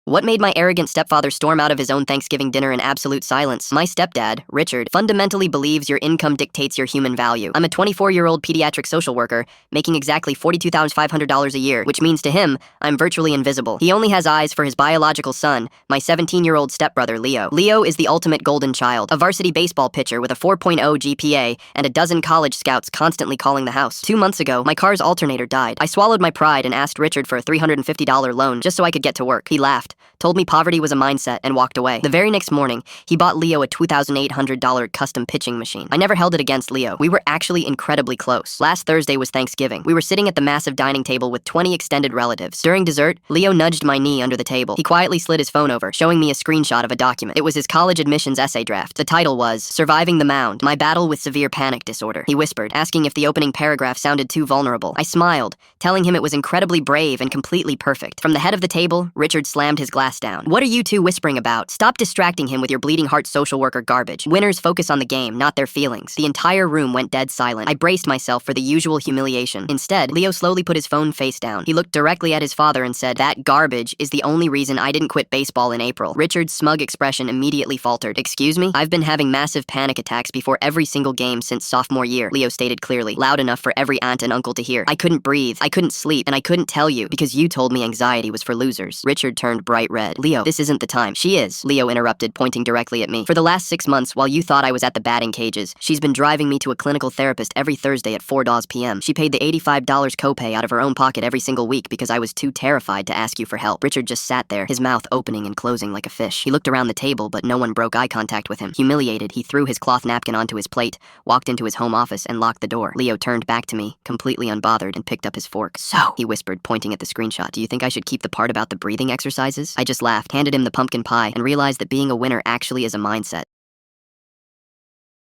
What made my arrogant stepfather storm out of his own Thanksgiving dinner in absolute silence? My stepdad, Richard, fundamentally believes your income dictates your human value. I'm a 24-year-old pediatric social worker, making exactly $42,500 a year, which means to him, I'm virtually invisible. He only has eyes for his biological son, my 17-year-old stepbrother, Leo. Leo is the ultimate golden child, a varsity baseball pitcher with a 4.0 GPA and a dozen college scouts constantly calling the house. 2 months ago, my car's alternator died. I swallowed my pride and asked Richard for a $350 loan just so I could get to work. He laughed, told me poverty was a mindset, and walked away. The very next morning, he bought Leo a $2,800 custom pitching machine. I never held it against Leo. We were actually incredibly close. Last Thursday was Thanksgiving. We were sitting at the massive dining table with 20 extended relatives. During dessert, Leo nudged my knee under the table. He quietly slid his phone over, showing me a screenshot of a document. It was his college admissions essay draft. The title was, "Surviving the Mound, My Battle with Severe Panic Disorder." He whispered, asking if the opening paragraph sounded too vulnerable. I smiled, telling him it was incredibly brave and completely perfect. From the head of the table, Richard slammed his glass down. "What are you two whispering about? Stop distracting him with your bleeding heart social worker garbage. Winners focus on the game, not their feelings." The entire room went dead silent. I braced myself for the usual humiliation. Instead, Leo slowly put his phone face down. He looked directly at his father and said, "That garbage is the only reason I didn't quit baseball in April." Richard's smug expression immediately faltered. "Excuse me? I've been having massive panic attacks before every single game since sophomore year," Leo stated clearly, loud enough for every aunt and uncle to hear. "I couldn't breathe, I couldn't sleep, and I couldn't tell you because you told me anxiety was for losers." Richard turned bright red. "Leo, this isn't the time." "She is," Leo interrupted, pointing directly at me. "For the last 6 months, while you thought I was at the batting cages, she's been driving me to a clinical therapist every Thursday at 4 p.m. She paid the $85 copay out of her own pocket every single week because I was too terrified to ask you for help." Richard just sat there, his mouth opening and closing like a fish. He looked around the table, but no one broke eye contact with him. Humiliated, he threw his cloth napkin onto his plate, walked into his home office, and locked the door. Leo turned back to me, completely unbothered, and picked up his fork. "So," he whispered, pointing at the screenshot, "do you think I should keep the part about the breathing exercises?" I just laughed, handed him the pumpkin pie, and realized that being a winner actually is a mindset.